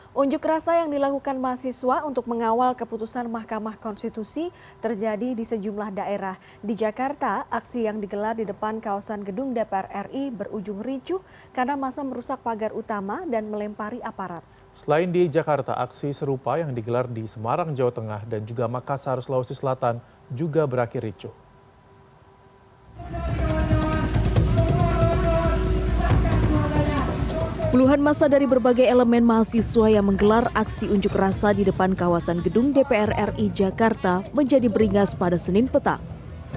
Unjuk rasa yang dilakukan mahasiswa untuk mengawal keputusan Mahkamah Konstitusi terjadi di sejumlah daerah. Di Jakarta, aksi yang digelar di depan kawasan gedung DPR RI berujung ricuh karena massa merusak pagar utama dan melempari aparat. Selain di Jakarta, aksi serupa yang digelar di Semarang, Jawa Tengah dan juga Makassar, Sulawesi Selatan juga berakhir ricuh. Puluhan massa dari berbagai elemen mahasiswa yang menggelar aksi unjuk rasa di depan kawasan gedung DPR RI Jakarta menjadi beringas pada Senin petang.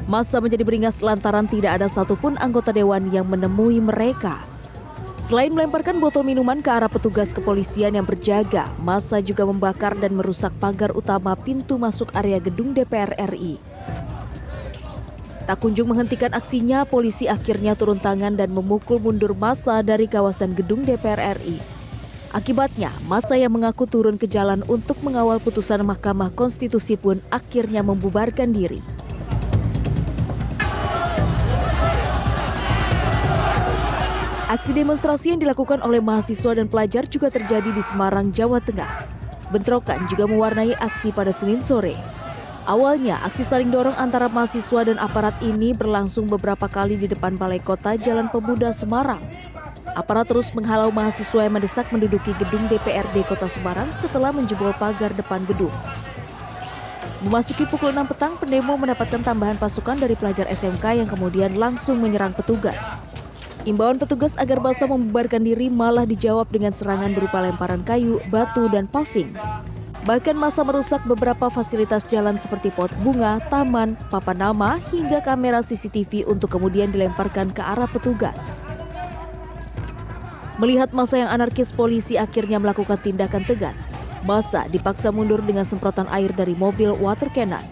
Massa menjadi beringas lantaran tidak ada satupun anggota dewan yang menemui mereka. Selain melemparkan botol minuman ke arah petugas kepolisian yang berjaga, massa juga membakar dan merusak pagar utama pintu masuk area gedung DPR RI. Tak kunjung menghentikan aksinya, polisi akhirnya turun tangan dan memukul mundur massa dari kawasan gedung DPR RI. Akibatnya, massa yang mengaku turun ke jalan untuk mengawal putusan Mahkamah Konstitusi pun akhirnya membubarkan diri. Aksi demonstrasi yang dilakukan oleh mahasiswa dan pelajar juga terjadi di Semarang, Jawa Tengah. Bentrokan juga mewarnai aksi pada Senin sore. Awalnya, aksi saling dorong antara mahasiswa dan aparat ini berlangsung beberapa kali di depan Balai Kota Jalan Pemuda Semarang. Aparat terus menghalau mahasiswa yang mendesak menduduki gedung DPRD Kota Semarang setelah menjebol pagar depan gedung. Memasuki pukul 6 petang, pendemo mendapatkan tambahan pasukan dari pelajar SMK yang kemudian langsung menyerang petugas. Imbauan petugas agar massa membubarkan diri malah dijawab dengan serangan berupa lemparan kayu, batu, dan paving. Bahkan massa merusak beberapa fasilitas jalan seperti pot bunga, taman, papan nama, hingga kamera CCTV untuk kemudian dilemparkan ke arah petugas. Melihat massa yang anarkis, polisi akhirnya melakukan tindakan tegas. Massa dipaksa mundur dengan semprotan air dari mobil water cannon.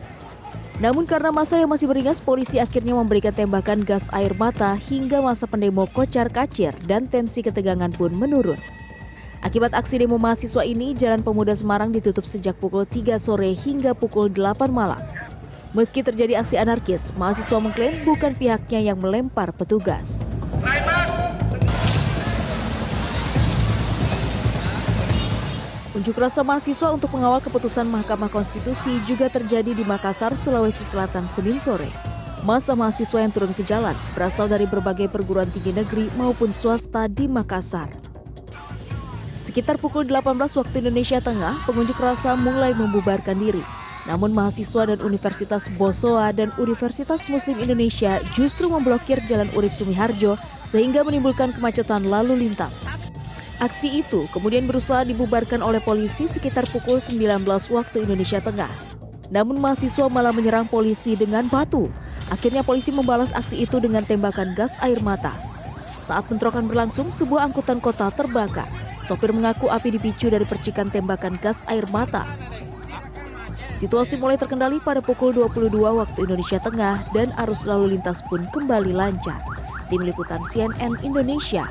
Namun karena massa yang masih beringas, polisi akhirnya memberikan tembakan gas air mata hingga massa pendemo kocar-kacir dan tensi ketegangan pun menurun. Akibat aksi demo mahasiswa ini, Jalan Pemuda Semarang ditutup sejak pukul 3 sore hingga pukul 8 malam. Meski terjadi aksi anarkis, mahasiswa mengklaim bukan pihaknya yang melempar petugas. Unjuk rasa mahasiswa untuk mengawal keputusan Mahkamah Konstitusi juga terjadi di Makassar, Sulawesi Selatan, Senin sore. Massa mahasiswa yang turun ke jalan berasal dari berbagai perguruan tinggi negeri maupun swasta di Makassar. Sekitar pukul 18 waktu Indonesia Tengah, pengunjuk rasa mulai membubarkan diri. Namun mahasiswa dan Universitas Bosowa dan Universitas Muslim Indonesia justru memblokir Jalan Urip Sumiharjo sehingga menimbulkan kemacetan lalu lintas. Aksi itu kemudian berusaha dibubarkan oleh polisi sekitar pukul 19 waktu Indonesia Tengah. Namun mahasiswa malah menyerang polisi dengan batu. Akhirnya polisi membalas aksi itu dengan tembakan gas air mata. Saat bentrokan berlangsung, sebuah angkutan kota terbakar. Sopir mengaku api dipicu dari percikan tembakan gas air mata. Situasi mulai terkendali pada pukul 22 waktu Indonesia Tengah dan arus lalu lintas pun kembali lancar. Tim Liputan CNN Indonesia.